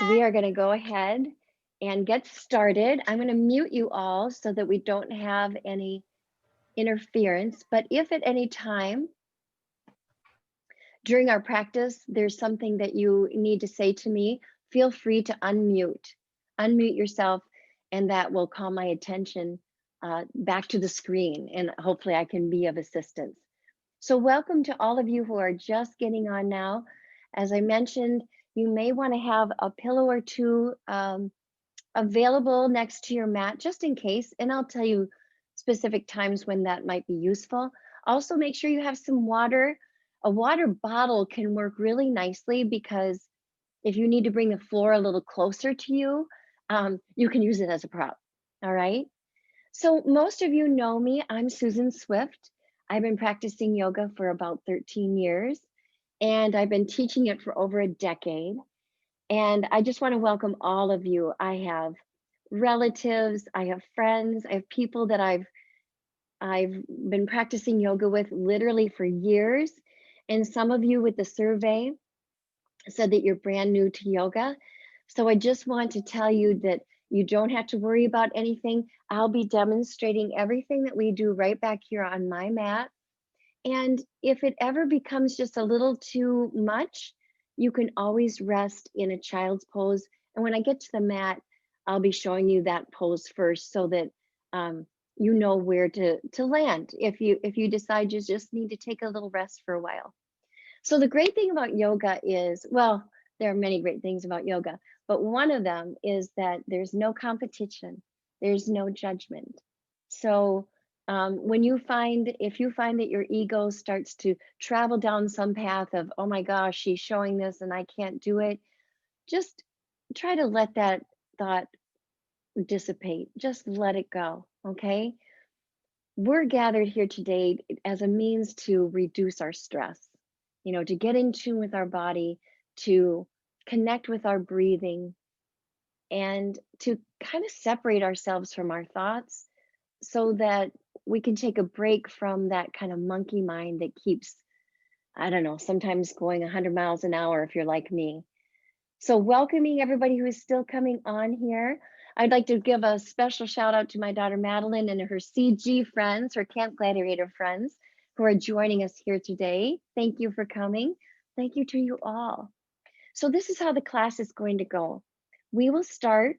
we are going to go ahead and get started. I'm going to mute you all so that we don't have any interference. But if at any time during our practice there's something that you need to say to me, feel free to unmute. Unmute yourself, and that will call my attention back to the screen, and hopefully I can be of assistance. So welcome to all of you who are just getting on now. As I mentioned, you may want to have a pillow or two available next to your mat just in case, and I'll tell you specific times when that might be useful. Also, make sure you have some water. A water bottle can work really nicely because if you need to bring the floor a little closer to you, you can use it as a prop. All right. So most of you know me. I'm Susan Swift. I've been practicing yoga for about 13 years, and I've been teaching it for over a decade. And I just want to welcome all of you. I have relatives, I have friends, I have people that I've been practicing yoga with literally for years. And some of you with the survey said that you're brand new to yoga. So I just want to tell you that you don't have to worry about anything. I'll be demonstrating everything that we do right back here on my mat. And if it ever becomes just a little too much, you can always rest in a child's pose. And when I get to the mat, I'll be showing you that pose first so that you know where to land if you decide you just need to take a little rest for a while. So the great thing about yoga is, well, there are many great things about yoga, but one of them is that there's no competition, there's no judgment. So if you find that your ego starts to travel down some path of, oh my gosh, she's showing this and I can't do it, just try to let that thought dissipate. Just let it go, okay? We're gathered here today as a means to reduce our stress, to get in tune with our body, to connect with our breathing, and to kind of separate ourselves from our thoughts so that we can take a break from that kind of monkey mind that keeps, I don't know, sometimes going 100 miles an hour if you're like me. So welcoming everybody who is still coming on here. I'd like to give a special shout out to my daughter Madeline and her CG friends, her Camp Gladiator friends, who are joining us here today. Thank you for coming. Thank you to you all. So this is how the class is going to go. We will start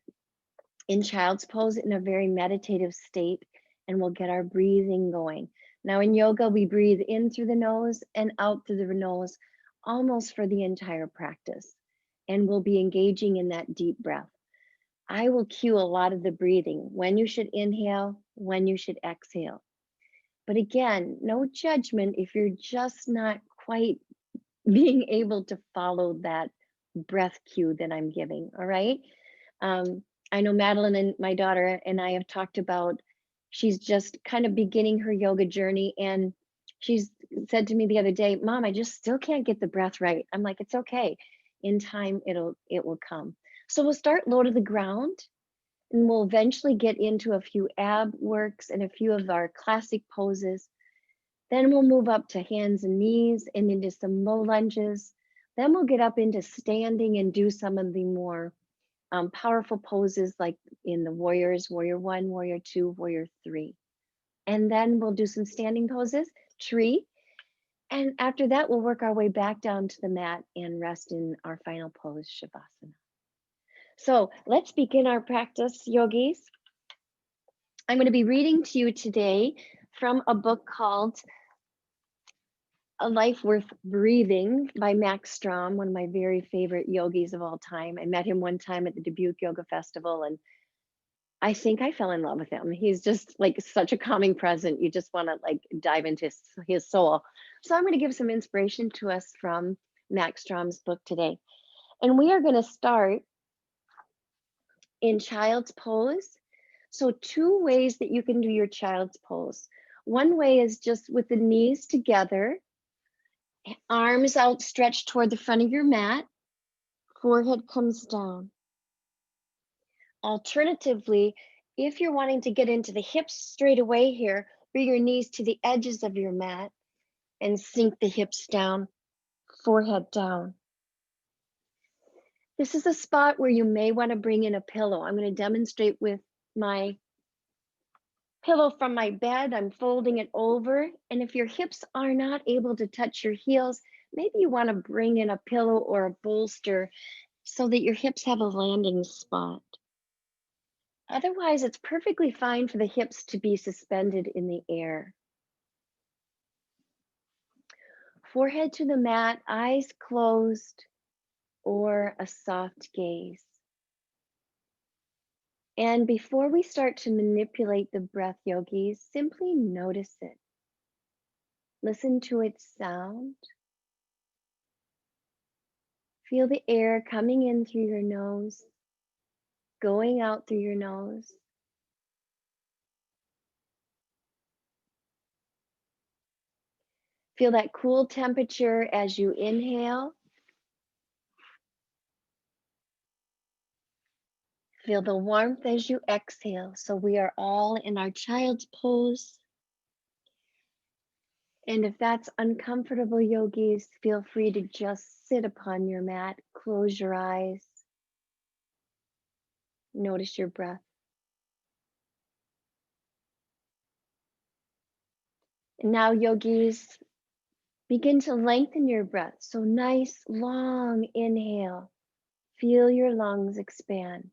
in child's pose in a very meditative state, and we'll get our breathing going. Now in yoga, we breathe in through the nose and out through the nose almost for the entire practice. And we'll be engaging in that deep breath. I will cue a lot of the breathing, when you should inhale, when you should exhale. But again, no judgment if you're just not quite being able to follow that breath cue that I'm giving, all right? I know Madeline and my daughter and I have talked about, she's just kind of beginning her yoga journey, and she's said to me the other day, Mom, I just still can't get the breath right. I'm like, it's okay. In time, it will come. So we'll start low to the ground, and we'll eventually get into a few ab works and a few of our classic poses. Then we'll move up to hands and knees and into some low lunges. Then we'll get up into standing and do some of the more powerful poses like in the warriors, warrior 1, warrior 2, warrior 3. And then we'll do some standing poses, tree. And after that, we'll work our way back down to the mat and rest in our final pose, Shavasana. So let's begin our practice, yogis. I'm going to be reading to you today from a book called A Life Worth Breathing by Max Strom, one of my very favorite yogis of all time. I met him one time at the Dubuque Yoga Festival, and I think I fell in love with him. He's just like such a calming presence. You just want to like dive into his soul. So I'm going to give some inspiration to us from Max Strom's book today. And we are going to start in child's pose. So 2 ways that you can do your child's pose. One way is just with the knees together, arms outstretched toward the front of your mat, forehead comes down. Alternatively, if you're wanting to get into the hips straight away here, bring your knees to the edges of your mat and sink the hips down, forehead down. This is a spot where you may want to bring in a pillow. I'm going to demonstrate with my pillow from my bed. I'm folding it over. And if your hips are not able to touch your heels, maybe you want to bring in a pillow or a bolster so that your hips have a landing spot. Otherwise, it's perfectly fine for the hips to be suspended in the air. Forehead to the mat, eyes closed, or a soft gaze. And before we start to manipulate the breath, yogis, simply notice it. Listen to its sound. Feel the air coming in through your nose, going out through your nose. Feel that cool temperature as you inhale. Feel the warmth as you exhale. So we are all in our child's pose. And if that's uncomfortable, yogis, feel free to just sit upon your mat, close your eyes, notice your breath. And now, yogis, begin to lengthen your breath. So nice, long inhale. Feel your lungs expand.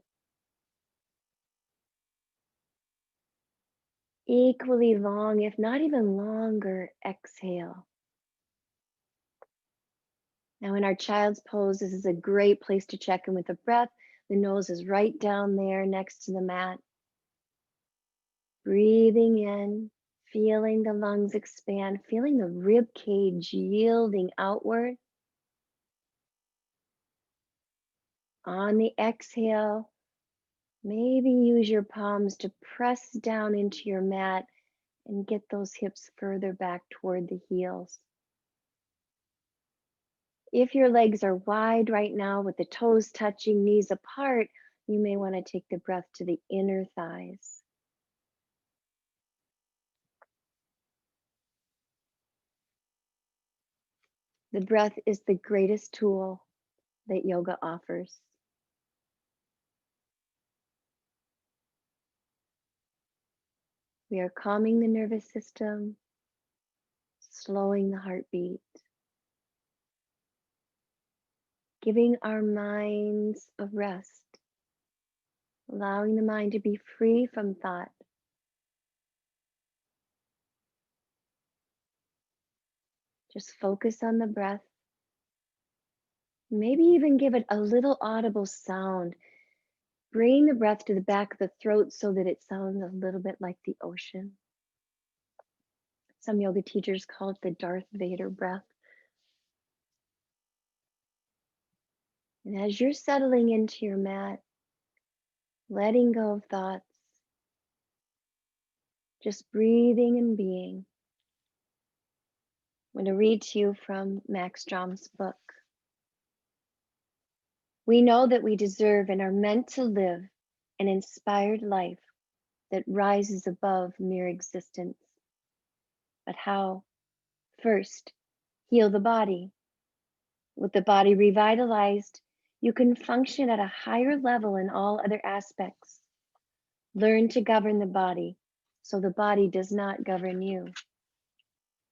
Equally long, if not even longer, exhale. Now in our child's pose, this is a great place to check in with the breath. The nose is right down there next to the mat. Breathing in, feeling the lungs expand, feeling the rib cage yielding outward. On the exhale, maybe use your palms to press down into your mat and get those hips further back toward the heels. If your legs are wide right now with the toes touching, knees apart, you may want to take the breath to the inner thighs. The breath is the greatest tool that yoga offers. We are calming the nervous system, slowing the heartbeat, giving our minds a rest, allowing the mind to be free from thought. Just focus on the breath. Maybe even give it a little audible sound. Bring the breath to the back of the throat so that it sounds a little bit like the ocean. Some yoga teachers call it the Darth Vader breath. And as you're settling into your mat, letting go of thoughts, just breathing and being, I'm going to read to you from Max Strom's book. We know that we deserve and are meant to live an inspired life that rises above mere existence. But how? First, heal the body. With the body revitalized, you can function at a higher level in all other aspects. Learn to govern the body so the body does not govern you.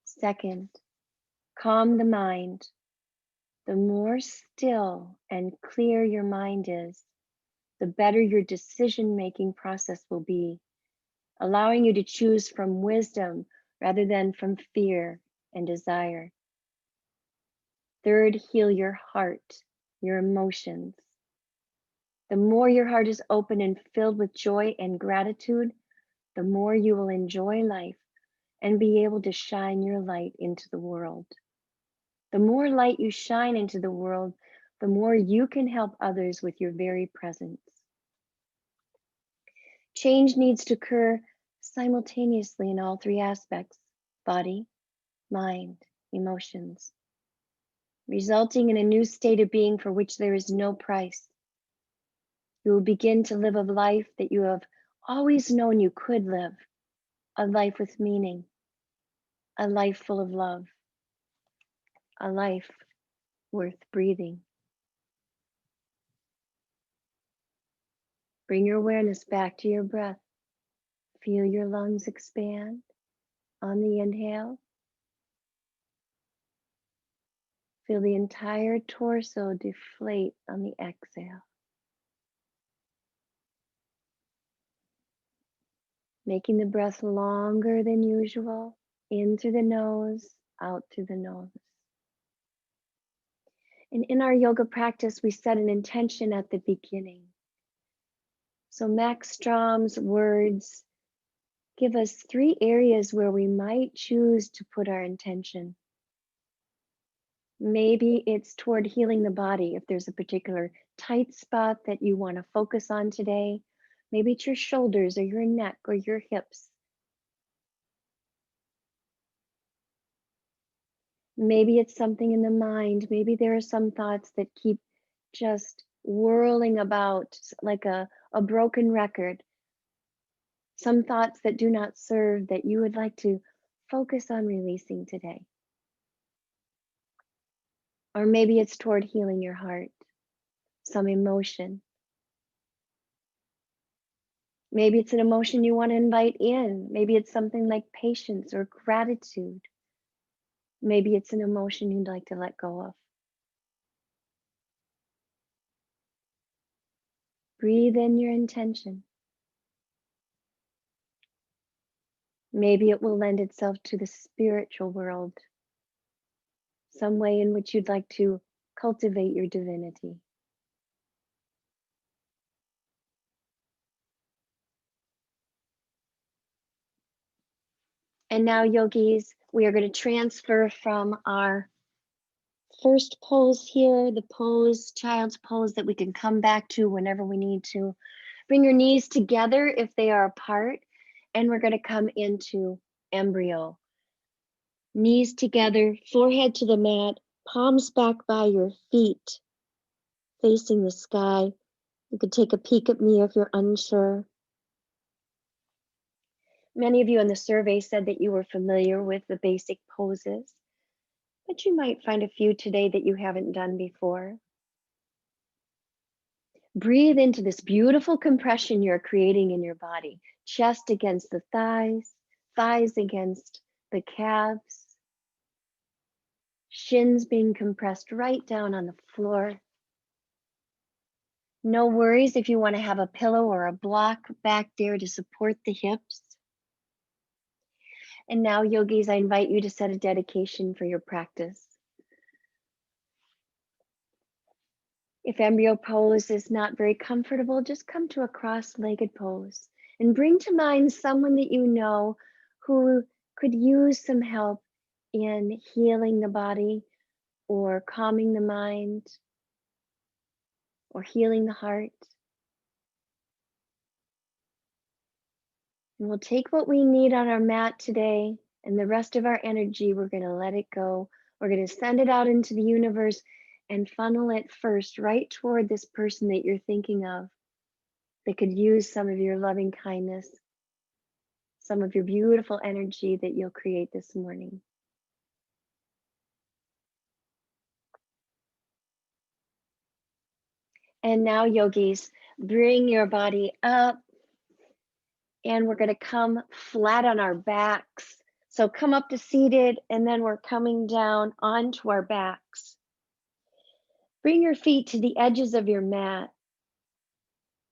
Second, calm the mind. The more still and clear your mind is, the better your decision-making process will be, allowing you to choose from wisdom rather than from fear and desire. Third, heal your heart, your emotions. The more your heart is open and filled with joy and gratitude, the more you will enjoy life and be able to shine your light into the world. The more light you shine into the world, the more you can help others with your very presence. Change needs to occur simultaneously in all three aspects: body, mind, emotions, resulting in a new state of being for which there is no price. You will begin to live a life that you have always known you could live, a life with meaning, a life full of love, a life worth breathing. Bring your awareness back to your breath. Feel your lungs expand on the inhale. Feel the entire torso deflate on the exhale. Making the breath longer than usual, in through the nose, out through the nose. And in our yoga practice, we set an intention at the beginning. So Max Strom's words give us 3 areas where we might choose to put our intention. Maybe it's toward healing the body if there's a particular tight spot that you want to focus on today. Maybe it's your shoulders or your neck or your hips. Maybe it's something in the mind. Maybe there are some thoughts that keep just whirling about like a broken record. Some thoughts that do not serve that you would like to focus on releasing today. Or maybe it's toward healing your heart, some emotion. Maybe it's an emotion you want to invite in. Maybe it's something like patience or gratitude. Maybe it's an emotion you'd like to let go of. Breathe in your intention. Maybe it will lend itself to the spiritual world, some way in which you'd like to cultivate your divinity. And now, yogis, we are going to transfer from our first pose here, the pose, child's pose that we can come back to whenever we need to. Bring your knees together if they are apart, and we're going to come into embryo. Knees together, forehead to the mat, palms back by your feet, facing the sky. You could take a peek at me if you're unsure. Many of you in the survey said that you were familiar with the basic poses, but you might find a few today that you haven't done before. Breathe into this beautiful compression you're creating in your body. Chest against the thighs, thighs against the calves, shins being compressed right down on the floor. No worries if you want to have a pillow or a block back there to support the hips. And now, yogis, I invite you to set a dedication for your practice. If embryo pose is not very comfortable, just come to a cross-legged pose and bring to mind someone that you know who could use some help in healing the body or calming the mind or healing the heart. And we'll take what we need on our mat today, and the rest of our energy, we're going to let it go. We're going to send it out into the universe and funnel it first right toward this person that you're thinking of that could use some of your loving kindness, some of your beautiful energy that you'll create this morning. And now, yogis, bring your body up, and we're going to come flat on our backs. So come up to seated, and then we're coming down onto our backs. Bring your feet to the edges of your mat.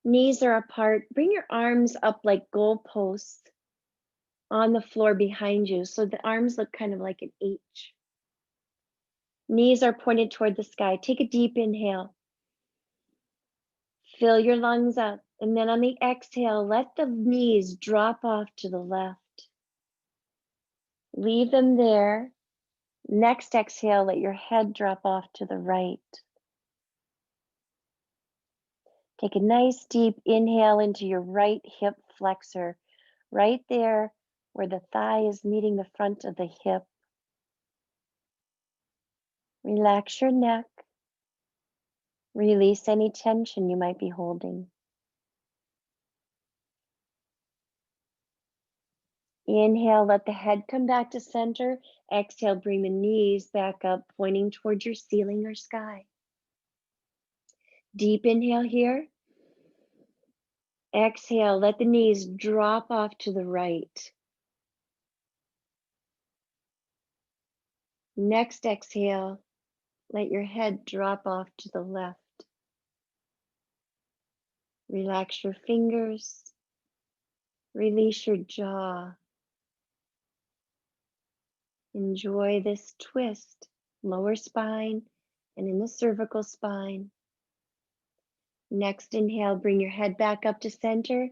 Knees are apart. Bring your arms up like goalposts on the floor behind you, so the arms look kind of like an H. Knees are pointed toward the sky. Take a deep inhale. Fill your lungs up. And then on the exhale, let the knees drop off to the left. Leave them there. Next exhale, let your head drop off to the right. Take a nice deep inhale into your right hip flexor, right there where the thigh is meeting the front of the hip. Relax your neck. Release any tension you might be holding. Inhale, let the head come back to center. Exhale, bring the knees back up, pointing towards your ceiling or sky. Deep inhale here. Exhale, let the knees drop off to the right. Next exhale, let your head drop off to the left. Relax your fingers, release your jaw. Enjoy this twist, lower spine and in the cervical spine. Next inhale, bring your head back up to center.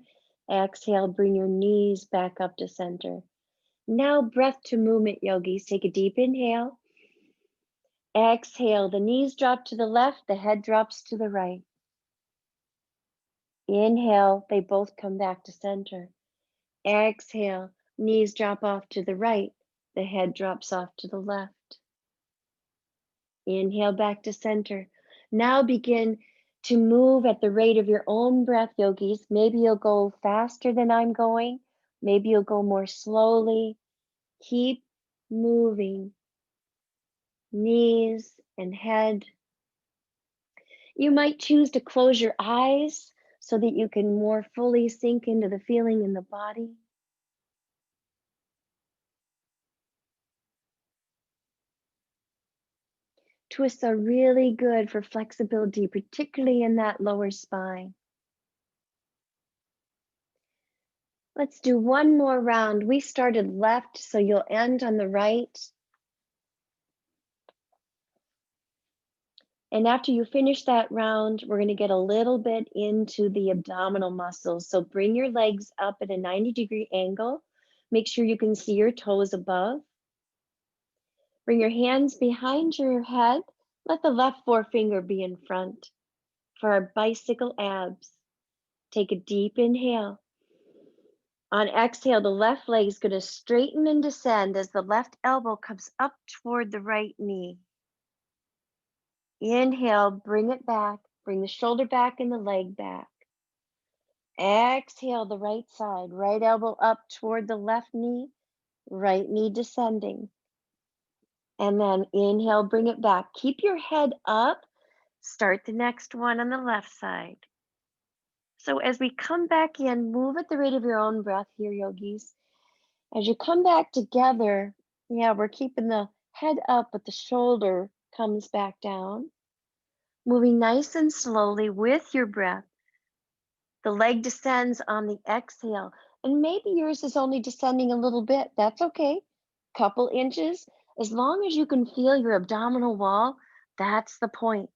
Exhale, bring your knees back up to center. Now breath to movement, yogis. Take a deep inhale. Exhale, the knees drop to the left, the head drops to the right. Inhale, they both come back to center. Exhale, knees drop off to the right, the head drops off to the left. Inhale back to center. Now begin to move at the rate of your own breath, yogis. Maybe you'll go faster than I'm going. Maybe you'll go more slowly. Keep moving. Knees and head. You might choose to close your eyes so that you can more fully sink into the feeling in the body. Twists are really good for flexibility, particularly in that lower spine. Let's do one more round. We started left, so you'll end on the right. And after you finish that round, we're going to get a little bit into the abdominal muscles. So bring your legs up at a 90-degree angle. Make sure you can see your toes above. Bring your hands behind your head. Let the left forefinger be in front for our bicycle abs. Take a deep inhale. On exhale, the left leg is going to straighten and descend as the left elbow comes up toward the right knee. Inhale, bring it back. Bring the shoulder back and the leg back. Exhale, the right side. Right elbow up toward the left knee. Right knee descending. And then inhale, bring it back. Keep your head up. Start the next one on the left side. So as we come back in, move at the rate of your own breath here, yogis. As you come back together, yeah, we're keeping the head up, but the shoulder comes back down. Moving nice and slowly with your breath. The leg descends on the exhale, and maybe yours is only descending a little bit. That's okay. Couple inches. As long as you can feel your abdominal wall, that's the point.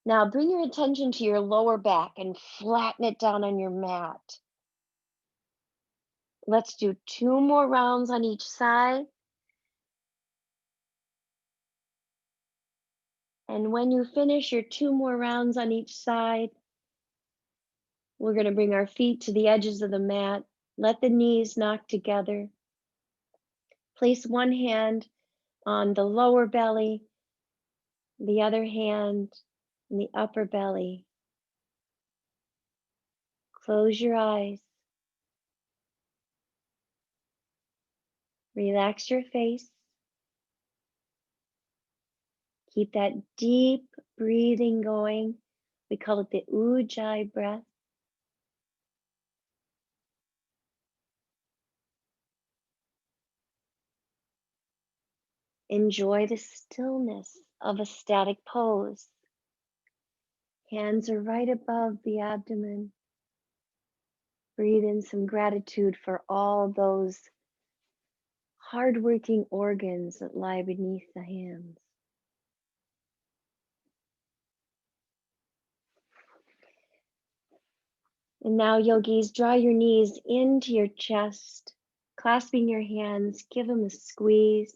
Now bring your attention to your lower back and flatten it down on your mat. Let's do 2 more rounds on each side. And when you finish your 2 more rounds on each side, we're going to bring our feet to the edges of the mat. Let the knees knock together. Place one hand on the lower belly, the other hand in the upper belly. Close your eyes. Relax your face. Keep that deep breathing going. We call it the Ujjayi breath. Enjoy the stillness of a static pose. Hands are right above the abdomen. Breathe in some gratitude for all those hardworking organs that lie beneath the hands. And now, yogis, draw your knees into your chest, clasping your hands, give them a squeeze.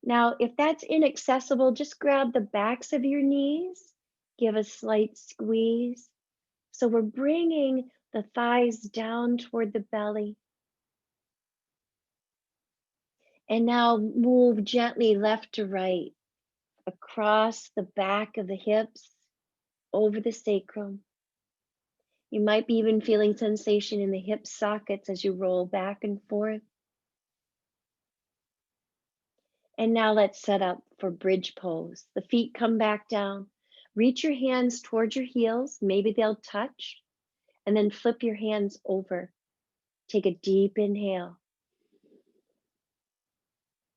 Now, if that's inaccessible, just grab the backs of your knees, give a slight squeeze. So we're bringing the thighs down toward the belly. And now move gently left to right, across the back of the hips, over the sacrum. You might be even feeling sensation in the hip sockets as you roll back and forth. And now let's set up for bridge pose. The feet come back down. Reach your hands towards your heels. Maybe they'll touch. And then flip your hands over. Take a deep inhale.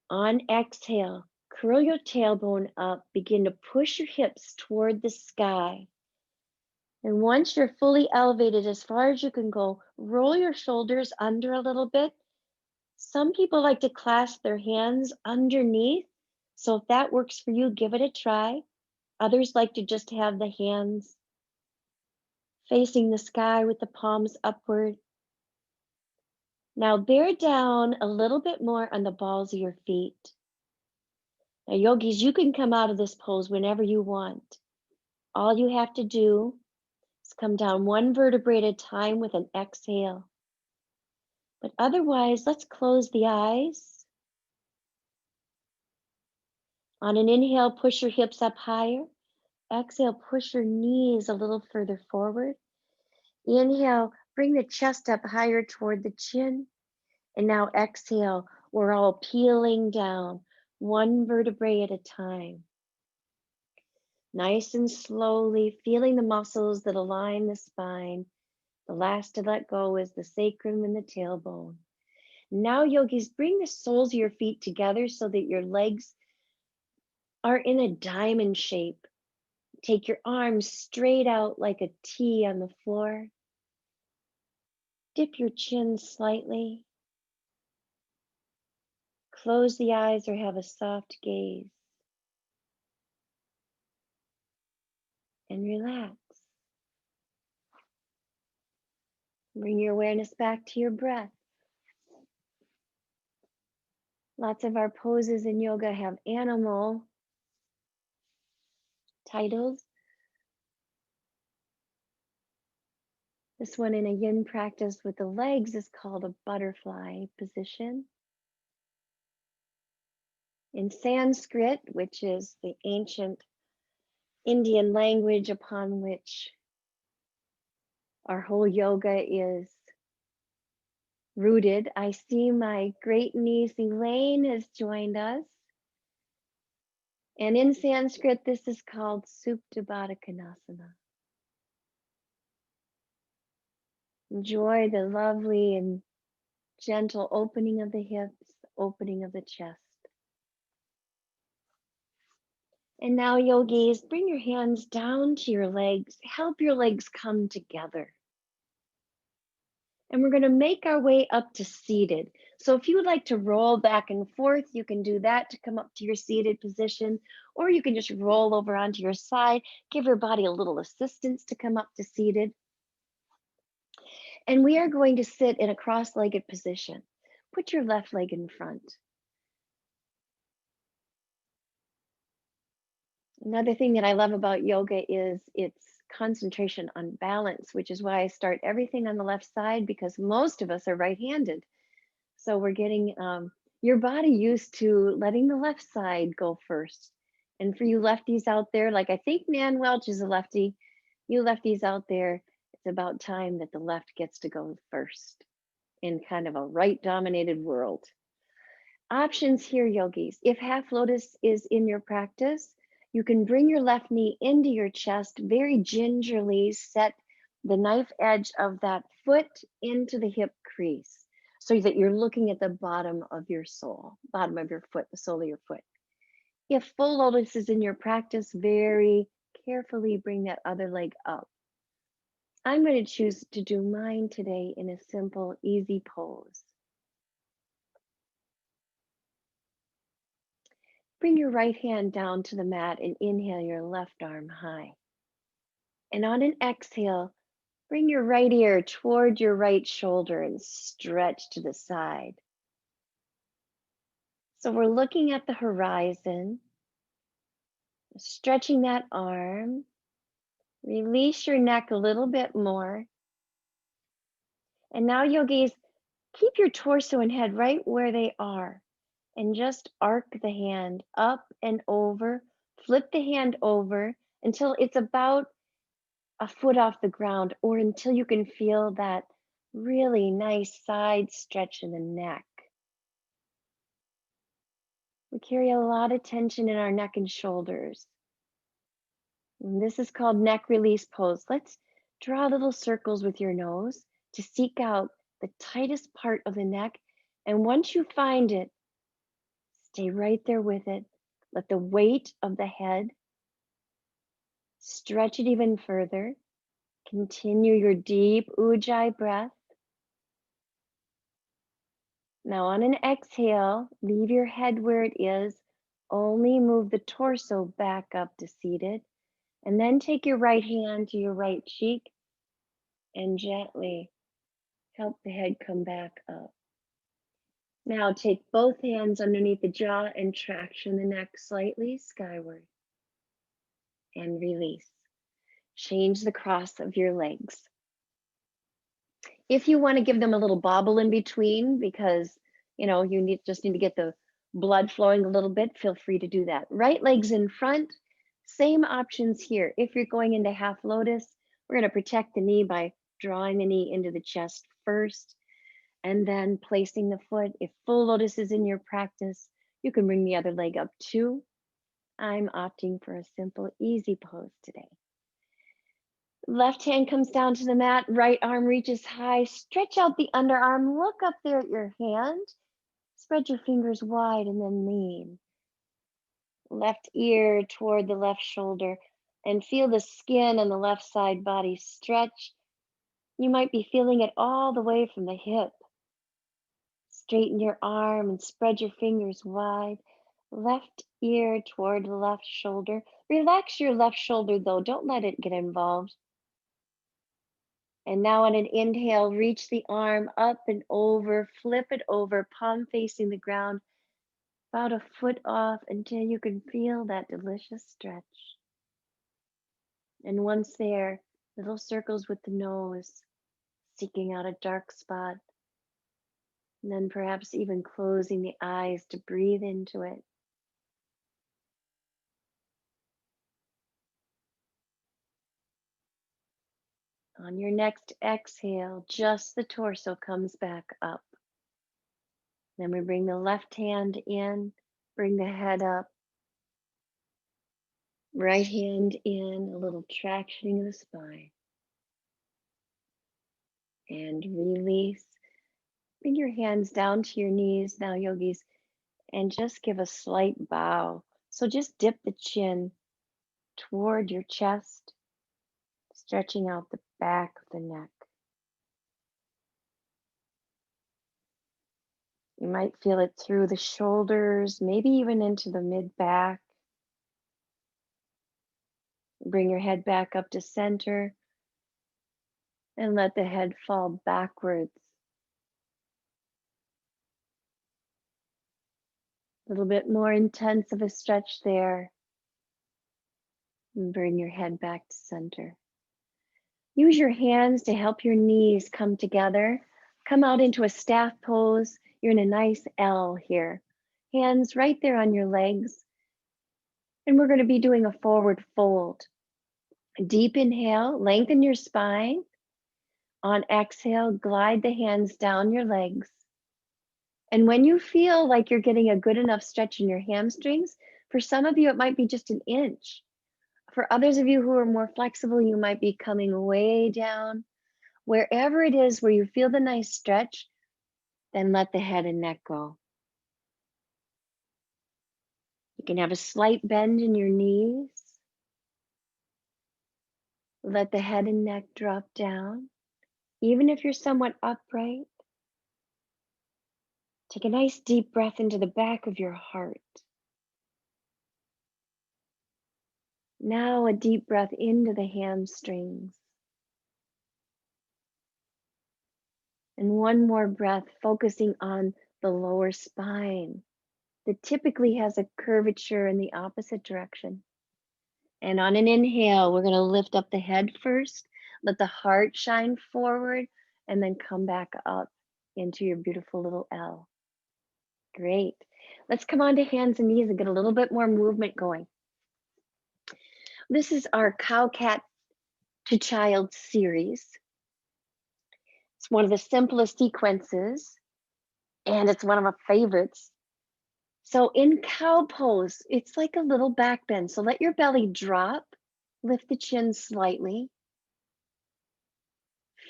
On exhale, curl your tailbone up. Begin to push your hips toward the sky. And once you're fully elevated as far as you can go, roll your shoulders under a little bit. Some people like to clasp their hands underneath. So if that works for you, give it a try. Others like to just have the hands facing the sky with the palms upward. Now bear down a little bit more on the balls of your feet. Now, yogis, you can come out of this pose whenever you want. All you have to do is come down one vertebrae at a time with an exhale. But otherwise, let's close the eyes. On an inhale, push your hips up higher. Exhale, push your knees a little further forward. Inhale, bring the chest up higher toward the chin. And now exhale, we're all peeling down, one vertebrae at a time. Nice and slowly, feeling the muscles that align the spine. The last to let go is the sacrum and the tailbone. Now, yogis, bring the soles of your feet together so that your legs are in a diamond shape. Take your arms straight out like a T on the floor. Dip your chin slightly. Close the eyes or have a soft gaze. And relax. Bring your awareness back to your breath. Lots of our poses in yoga have animal titles. This one in a yin practice with the legs is called a butterfly position. In Sanskrit, which is the ancient Indian language upon which our whole yoga is rooted, I see my great niece Elaine has joined us. And in Sanskrit, this is called Supta Baddha Konasana. Enjoy the lovely and gentle opening of the hips, opening of the chest. And now, yogis, bring your hands down to your legs. Help your legs come together. And we're going to make our way up to seated. So if you would like to roll back and forth, you can do that to come up to your seated position, or you can just roll over onto your side, give your body a little assistance to come up to seated. And we are going to sit in a cross-legged position. Put your left leg in front. Another thing that I love about yoga is its concentration on balance, which is why I start everything on the left side, because most of us are right-handed. So we're getting your body used to letting the left side go first. And for you lefties out there, like I think Nan Welch is a lefty, you lefties out there, it's about time that the left gets to go first in kind of a right-dominated world. Options here, yogis. If half lotus is in your practice, you can bring your left knee into your chest, very gingerly set the knife edge of that foot into the hip crease so that you're looking at the bottom of your sole, bottom of your foot, the sole of your foot. If full lotus is in your practice, very carefully bring that other leg up. I'm going to choose to do mine today in a simple, easy pose. Bring your right hand down to the mat and inhale your left arm high. And on an exhale, bring your right ear toward your right shoulder and stretch to the side. So we're looking at the horizon, stretching that arm. Release your neck a little bit more. And now, yogis, keep your torso and head right where they are. And just arc the hand up and over, flip the hand over until it's about a foot off the ground, or until you can feel that really nice side stretch in the neck. We carry a lot of tension in our neck and shoulders. And this is called neck release pose. Let's Draw little circles with your nose to seek out the tightest part of the neck. And once you find it, stay right there with it. Let the weight of the head stretch it even further. Continue your deep ujjayi breath. Now, on an exhale, leave your head where it is. Only move the torso back up to seated. And then take your right hand to your right cheek and gently help the head come back up. Now, take both hands underneath the jaw and traction the neck slightly skyward. And release. Change the cross of your legs. If you want to give them a little bobble in between because you just need to get the blood flowing a little bit, feel free to do that. Right leg's in front, same options here. If you're going into half lotus, we're going to protect the knee by drawing the knee into the chest first and then placing the foot. If full lotus is in your practice, you can bring the other leg up too. I'm opting for a simple, easy pose today. Left hand comes down to the mat, right arm reaches high, stretch out the underarm, look up there at your hand, spread your fingers wide and then lean. Left ear toward the left shoulder and feel the skin on the left side body stretch. You might be feeling it all the way from the hip. Straighten your arm and spread your fingers wide. Left ear toward the left shoulder. Relax your left shoulder though, don't let it get involved. And now on an inhale, reach the arm up and over, flip it over, palm facing the ground, about a foot off until you can feel that delicious stretch. And once there, little circles with the nose, seeking out a dark spot. And then perhaps even closing the eyes to breathe into it. On your next exhale, just the torso comes back up. Then we bring the left hand in, bring the head up. Right hand in, a little traction of the spine. And release. Bring your hands down to your knees now, yogis, and just give a slight bow. So just dip the chin toward your chest, stretching out the back of the neck. You might feel it through the shoulders, maybe even into the mid-back. Bring your head back up to center and let the head fall backwards. A little bit more intense of a stretch there. And bring your head back to center. Use your hands to help your knees come together. Come out into a staff pose. You're in a nice L here. Hands right there on your legs. And we're going to be doing a forward fold. Deep inhale, lengthen your spine. On exhale, glide the hands down your legs. And when you feel like you're getting a good enough stretch in your hamstrings, for some of you, it might be just an inch. For others of you who are more flexible, you might be coming way down. Wherever it is where you feel the nice stretch, then let the head and neck go. You can have a slight bend in your knees. Let the head and neck drop down. Even if you're somewhat upright, take a nice deep breath into the back of your heart. Now a deep breath into the hamstrings. And one more breath, focusing on the lower spine that typically has a curvature in the opposite direction. And on an inhale, we're going to lift up the head first, let the heart shine forward, and then come back up into your beautiful little L. Great. Let's come on to hands and knees and get a little bit more movement going. This is our Cow Cat to Child series. It's one of the simplest sequences, and it's one of my favorites. So in cow pose, it's like a little back bend. So let your belly drop, lift the chin slightly.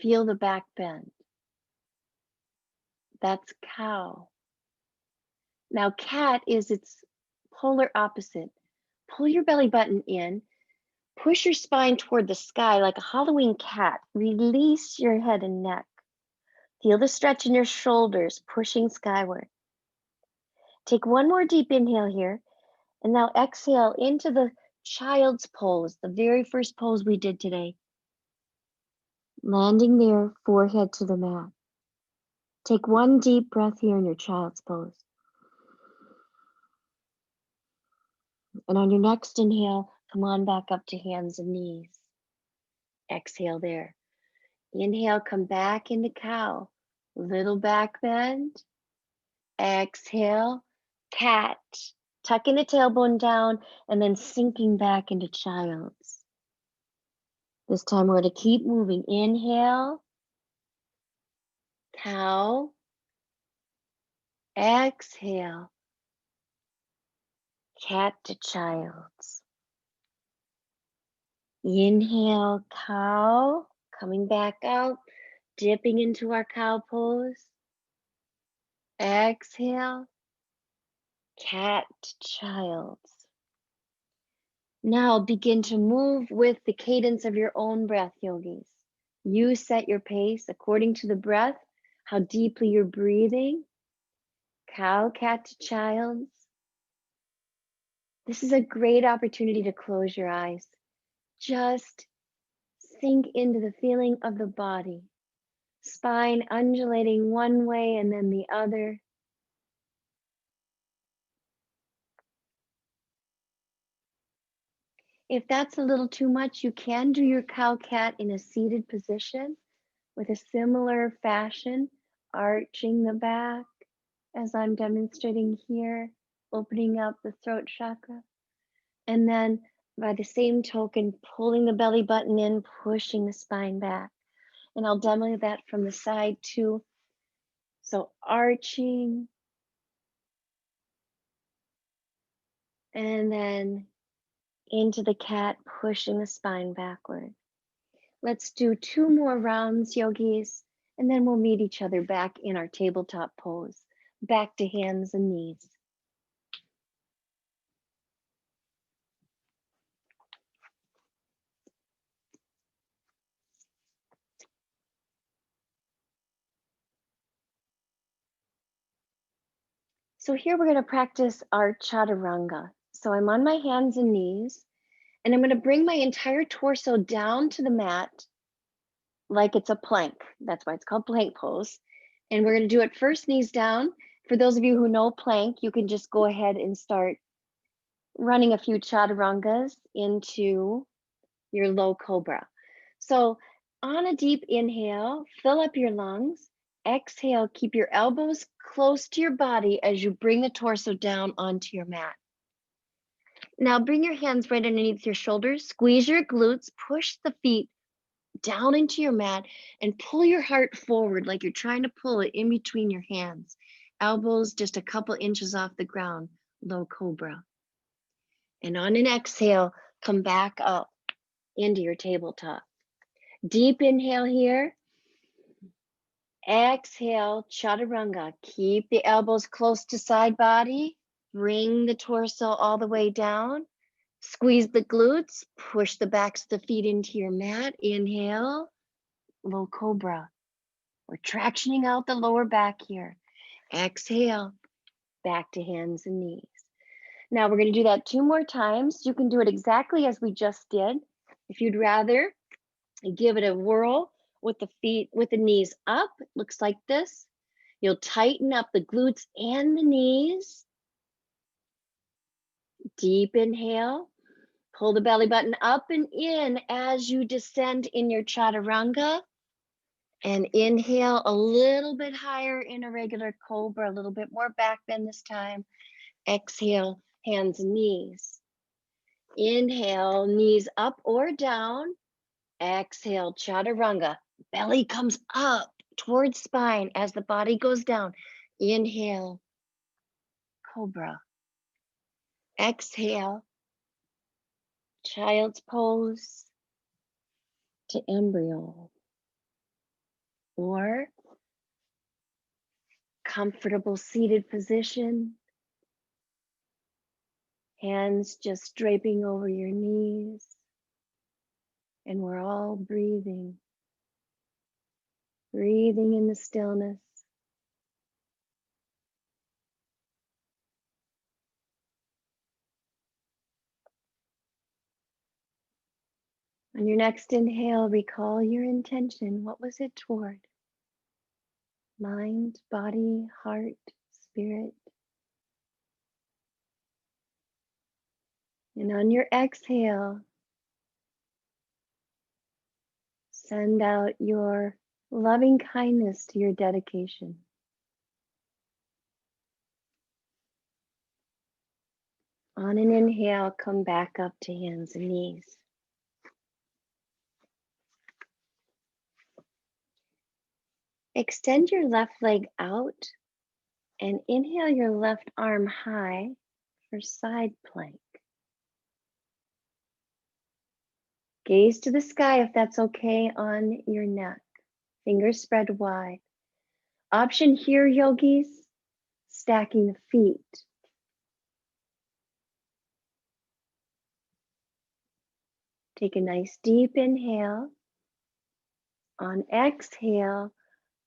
Feel the back bend. That's cow. Now, cat is its polar opposite. Pull your belly button in, push your spine toward the sky like a Halloween cat. Release your head and neck. Feel the stretch in your shoulders, pushing skyward. Take one more deep inhale here, and now exhale into the child's pose, the very first pose we did today. Landing there, forehead to the mat. Take one deep breath here in your child's pose. And on your next inhale, come on back up to hands and knees. Exhale there. Inhale, come back into cow. Little back bend. Exhale, cat. Tucking the tailbone down and then sinking back into child's. This time we're going to keep moving. Inhale, cow. Exhale, cat to child's. Inhale, cow. Coming back out, dipping into our cow pose. Exhale, cat to child's. Now begin to move with the cadence of your own breath, yogis. You set your pace according to the breath, how deeply you're breathing. Cow, cat to child's. This is a great opportunity to close your eyes. Just sink into the feeling of the body. Spine undulating one way and then the other. If that's a little too much, you can do your cow-cat in a seated position with a similar fashion, arching the back as I'm demonstrating here, opening up the throat chakra. And then by the same token, pulling the belly button in, pushing the spine back. And I'll demo that from the side too. So arching, and then into the cat, pushing the spine backward. Let's do 2 more rounds, yogis, and then we'll meet each other back in our tabletop pose, back to hands and knees. So here we're going to practice our chaturanga. So I'm on my hands and knees, and I'm going to bring my entire torso down to the mat like it's a plank. That's why it's called plank pose. And we're going to do it first, knees down. For those of you who know plank, you can just go ahead and start running a few chaturangas into your low cobra. So on a deep inhale, fill up your lungs. Exhale, keep your elbows close to your body as you bring the torso down onto your mat. Now bring your hands right underneath your shoulders, squeeze your glutes, push the feet down into your mat, and pull your heart forward like you're trying to pull it in between your hands. Elbows just a couple inches off the ground, low cobra. And on an exhale, come back up into your tabletop. Deep inhale here. Exhale, chaturanga. Keep the elbows close to side body. Bring the torso all the way down. Squeeze the glutes. Push the backs of the feet into your mat. Inhale, low cobra. We're tractioning out the lower back here. Exhale, back to hands and knees. Now we're going to do that 2 more times. You can do it exactly as we just did. If you'd rather, give it a whirl with the feet, with the knees up. It looks like this. You'll tighten up the glutes and the knees. Deep inhale. Pull the belly button up and in as you descend in your chaturanga. And inhale a little bit higher in a regular cobra, a little bit more back bend this time. Exhale, hands and knees. Inhale, knees up or down. Exhale, chaturanga. Belly comes up towards spine as the body goes down. Inhale, cobra. Exhale, child's pose to embryo. or comfortable seated position. Hands just draping over your knees. And we're all breathing in the stillness. On your next inhale, recall your intention. What was it toward? Mind, body, heart, spirit. And on your exhale, send out your loving kindness to your dedication. On an inhale, come back up to hands and knees. Extend your left leg out and inhale your left arm high for side plank. Gaze to the sky if that's okay on your neck. Fingers spread wide. Option here, yogis, stacking the feet. Take a nice deep inhale. On exhale,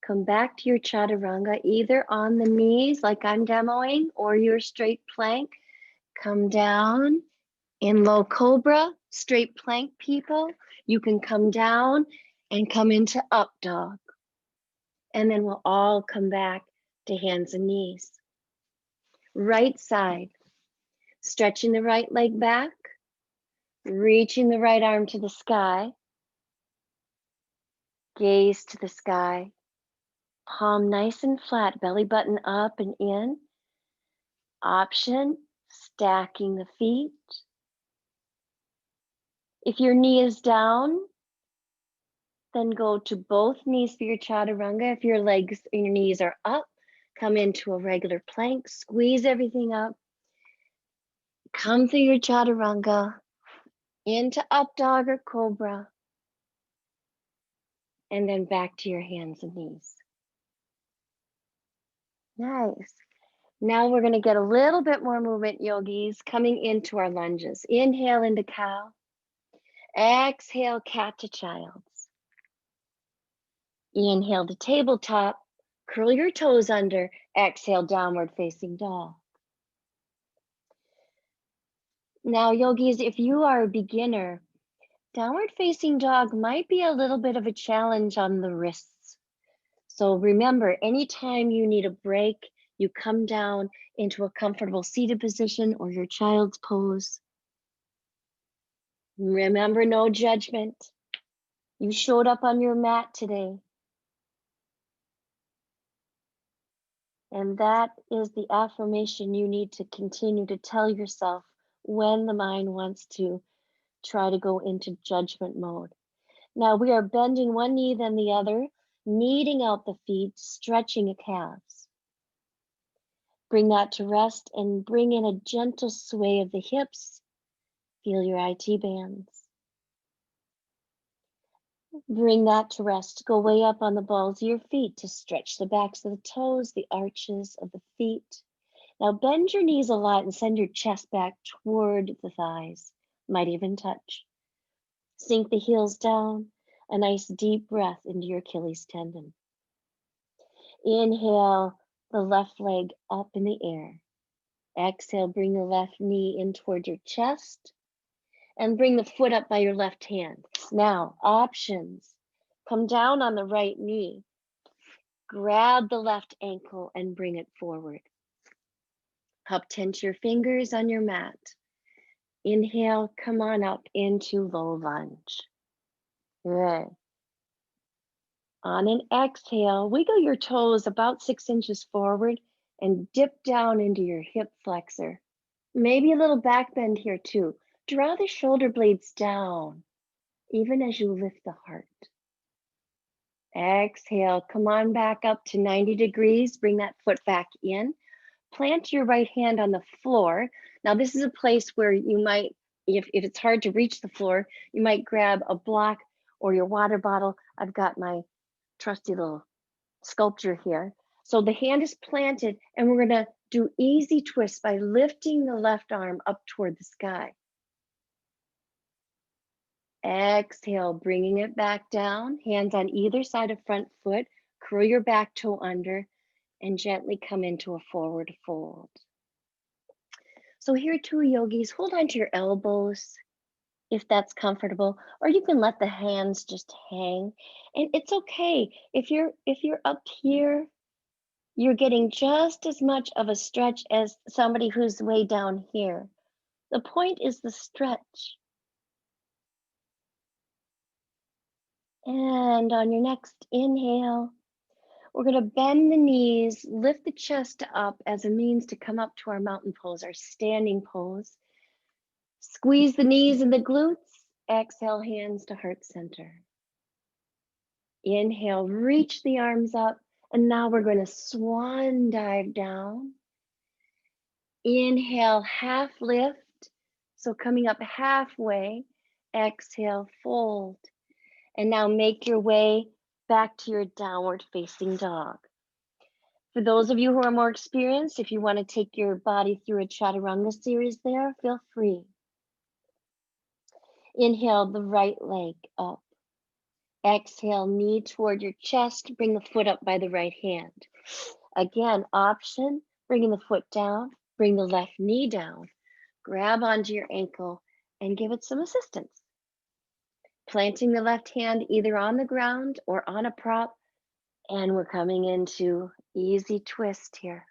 come back to your chaturanga, either on the knees like I'm demoing or your straight plank. Come down in low cobra, straight plank people. You can come down and come into up dog. And then we'll all come back to hands and knees. Right side, stretching the right leg back, reaching the right arm to the sky. Gaze to the sky. Palm nice and flat, belly button up and in. Option, stacking the feet. If your knee is down, then go to both knees for your chaturanga. If your legs and your knees are up, come into a regular plank, squeeze everything up. Come through your chaturanga into up dog or cobra, and then back to your hands and knees. Nice. Now we're going to get a little bit more movement, yogis, coming into our lunges. Inhale into cow. Exhale, cat to child. Inhale to tabletop. Curl your toes under. Exhale, downward facing dog. Now, yogis, if you are a beginner, downward facing dog might be a little bit of a challenge on the wrists. So remember, anytime you need a break, you come down into a comfortable seated position or your child's pose. Remember, no judgment. You showed up on your mat today. And that is the affirmation you need to continue to tell yourself when the mind wants to try to go into judgment mode. Now we are bending one knee, then the other, kneading out the feet, stretching the calves. Bring that to rest and bring in a gentle sway of the hips. Feel your IT bands. Bring that to rest. Go way up on the balls of your feet to stretch the backs of the toes, the arches of the feet. Now bend your knees a lot and send your chest back toward the thighs. Might even touch. Sink the heels down. A nice deep breath into your Achilles tendon. Inhale the left leg up in the air. Exhale, bring the left knee in toward your chest and bring the foot up by your left hand. Now, options. Come down on the right knee. Grab the left ankle and bring it forward. Up, tense your fingers on your mat. Inhale, come on up into low lunge. Good. On an exhale, wiggle your toes about 6 inches forward and dip down into your hip flexor. Maybe a little back bend here too. Draw the shoulder blades down, even as you lift the heart. Exhale, come on back up to 90 degrees. Bring that foot back in. Plant your right hand on the floor. Now this is a place where you might, if it's hard to reach the floor, you might grab a block or your water bottle. I've got my trusty little sculpture here. So the hand is planted, and we're going to do easy twists by lifting the left arm up toward the sky. Exhale, bringing it back down, hands on either side of front foot, curl your back toe under, and gently come into a forward fold. So here too, yogis, hold on to your elbows if that's comfortable, or you can let the hands just hang. And it's okay if you're up here, you're getting just as much of a stretch as somebody who's way down here. The point is the stretch. And on your next inhale, we're going to bend the knees, lift the chest up as a means to come up to our mountain pose, our standing pose. Squeeze the knees and the glutes. Exhale, hands to heart center. Inhale, reach the arms up. And now we're going to swan dive down. Inhale, half lift. So coming up halfway. Exhale, fold. And now make your way back to your downward facing dog. For those of you who are more experienced, if you want to take your body through a chaturanga series there, feel free. Inhale the right leg up. Exhale, knee toward your chest, bring the foot up by the right hand. Again, option, bringing the foot down, bring the left knee down, grab onto your ankle and give it some assistance. Planting the left hand either on the ground or on a prop, and we're coming into easy twist here.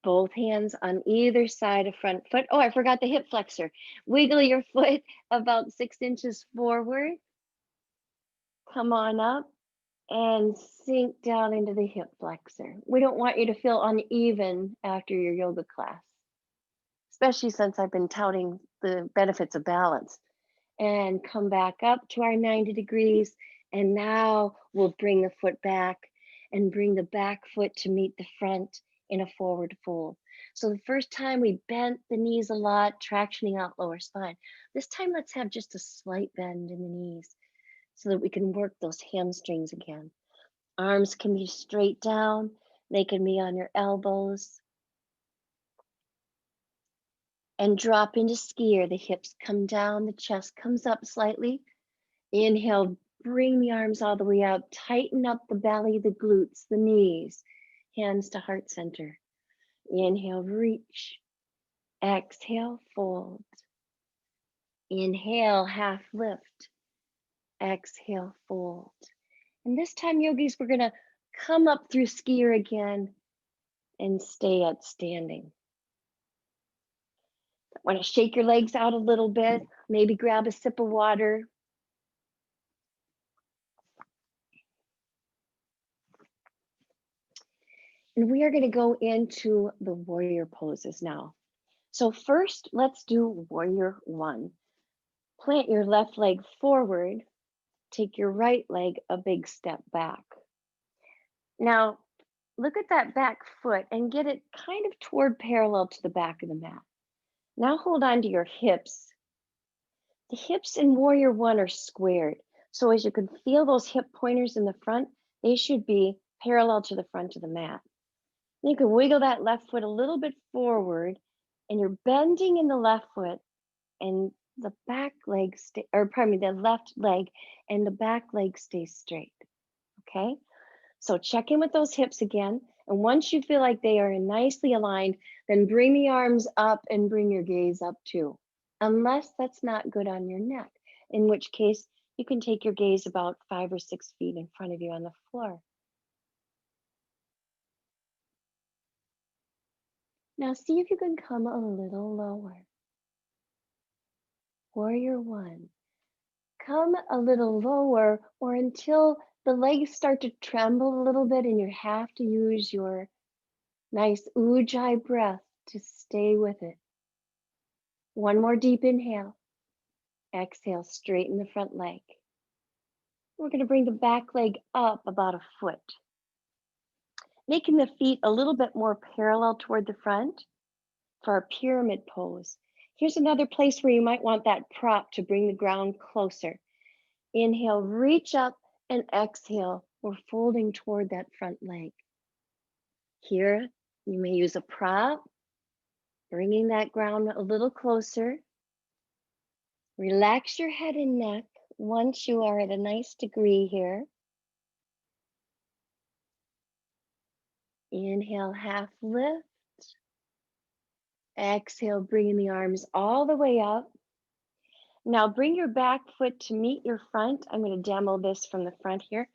Both hands on either side of front foot. Oh, I forgot the hip flexor. Wiggle your foot about 6 inches forward. Come on up and sink down into the hip flexor. We don't want you to feel uneven after your yoga class, especially since I've been touting the benefits of balance. And come back up to our 90 degrees. And now we'll bring the foot back and bring the back foot to meet the front in a forward fold. So the first time we bent the knees a lot, tractioning out lower spine. This time let's have just a slight bend in the knees so that we can work those hamstrings again. Arms can be straight down. They can be on your elbows. And drop into skier. The hips come down, the chest comes up slightly. Inhale, bring the arms all the way up. Tighten up the belly, the glutes, the knees. Hands to heart center. Inhale, reach. Exhale, fold. Inhale, half lift. Exhale, fold. And this time, yogis, we're going to come up through skier again and stay at standing. Want to shake your legs out a little bit, maybe grab a sip of water. And we are going to go into the warrior poses now. So first, let's do warrior one. Plant your left leg forward, take your right leg a big step back. Now, look at that back foot and get it kind of toward parallel to the back of the mat. Now hold on to your hips. The hips in warrior one are squared. So as you can feel those hip pointers in the front, they should be parallel to the front of the mat. You can wiggle that left foot a little bit forward and you're bending in the left foot and the back leg, the left leg and the back leg stays straight, okay? So check in with those hips again. And once you feel like they are nicely aligned, then bring the arms up and bring your gaze up too. Unless that's not good on your neck, in which case you can take your gaze about 5 or 6 feet in front of you on the floor. Now see if you can come a little lower. Warrior one. Come a little lower or until the legs start to tremble a little bit and you have to use your nice ujjayi breath to stay with it. One more deep inhale. Exhale, straighten the front leg. We're going to bring the back leg up about a foot. Making the feet a little bit more parallel toward the front for our pyramid pose. Here's another place where you might want that prop to bring the ground closer. Inhale, reach up, and exhale. We're folding toward that front leg. Here, you may use a prop, bringing that ground a little closer. Relax your head and neck once you are at a nice degree here. Inhale, half lift. Exhale, bringing the arms all the way up. Now bring your back foot to meet your front. I'm going to demo this from the front here.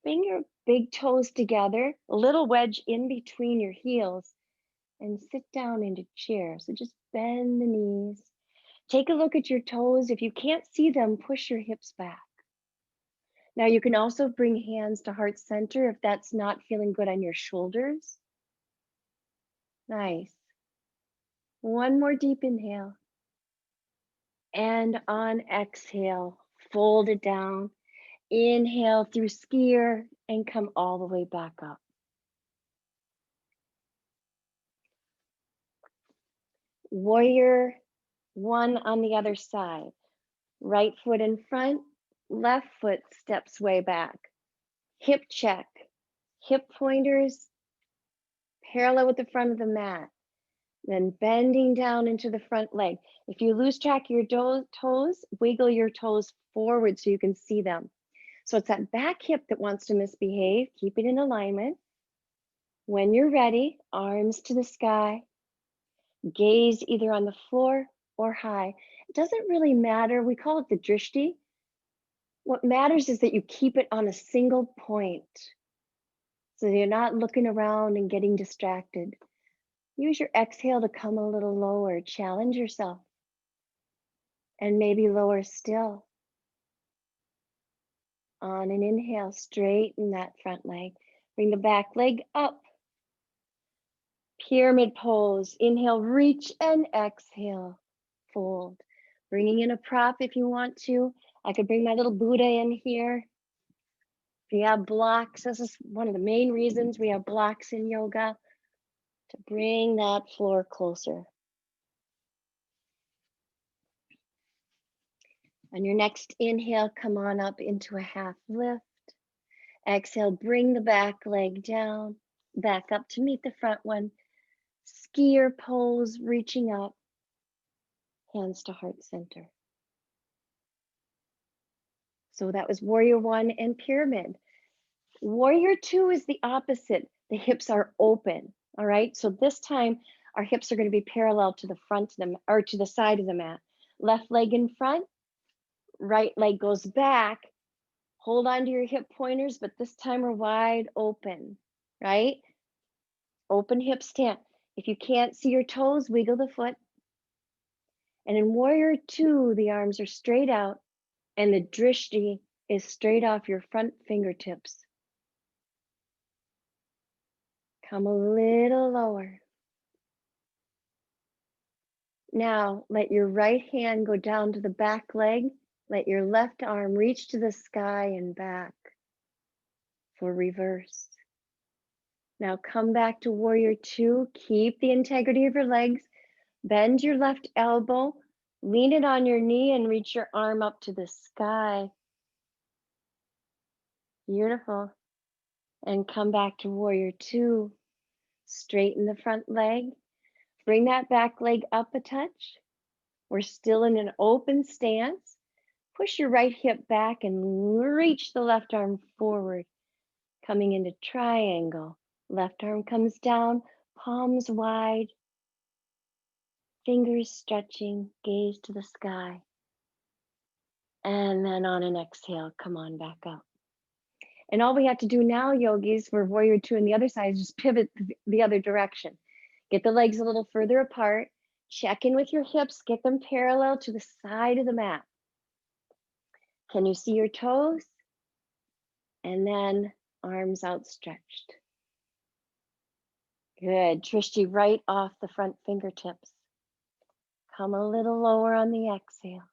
Bring your big toes together, a little wedge in between your heels, and sit down into chair. So just bend the knees. Take a look at your toes. If you can't see them, push your hips back. Now you can also bring hands to heart center if that's not feeling good on your shoulders. Nice. One more deep inhale. And on exhale, fold it down. Inhale through skier and come all the way back up. Warrior one on the other side. Right foot in front, left foot steps way back. Hip check. Hip pointers parallel with the front of the mat. Then bending down into the front leg. If you lose track of your toes, wiggle your toes forward so you can see them. So it's that back hip that wants to misbehave. Keep it in alignment. When you're ready, arms to the sky. Gaze either on the floor or high. It doesn't really matter. We call it the drishti. What matters is that you keep it on a single point. So you're not looking around and getting distracted. Use your exhale to come a little lower. Challenge yourself. And maybe lower still. On an inhale, straighten that front leg. Bring the back leg up. Pyramid pose. Inhale, reach, and exhale. Fold. Bringing in a prop if you want to. I could bring my little Buddha in here. If you have blocks, this is one of the main reasons we have blocks in yoga, to bring that floor closer. On your next inhale, come on up into a half lift. Exhale, bring the back leg down, back up to meet the front one. Skier pose, reaching up, hands to heart center. So that was warrior one and pyramid. Warrior two is the opposite. The hips are open, all right? So this time our hips are going to be parallel to the front of the, or to the side of the mat. Left leg in front, right leg goes back. Hold on to your hip pointers, but this time we're wide open, right? Open hip stand. If you can't see your toes, wiggle the foot. And in warrior two, the arms are straight out and the drishti is straight off your front fingertips. Come a little lower. Now, let your right hand go down to the back leg. Let your left arm reach to the sky and back for reverse. Now come back to warrior two. Keep the integrity of your legs. Bend your left elbow. Lean it on your knee and reach your arm up to the sky. Beautiful. And come back to warrior two. Straighten the front leg. Bring that back leg up a touch. We're still in an open stance. Push your right hip back and reach the left arm forward, coming into triangle. Left arm comes down, palms wide, fingers stretching, gaze to the sky. And then on an exhale, come on back up. And all we have to do now, yogis, for warrior two and the other side is just pivot the other direction. Get the legs a little further apart. Check in with your hips, get them parallel to the side of the mat. Can you see your toes? And then arms outstretched. Good. Drishti right off the front fingertips. Come a little lower on the exhale.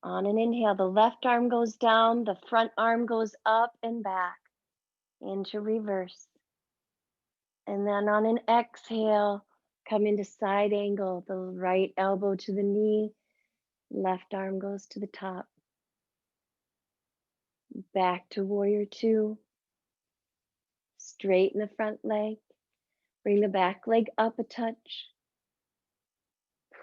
On an inhale, the left arm goes down, the front arm goes up and back into reverse. And then on an exhale, come into side angle, the right elbow to the knee, left arm goes to the top. Back to warrior two. Straighten the front leg. Bring the back leg up a touch.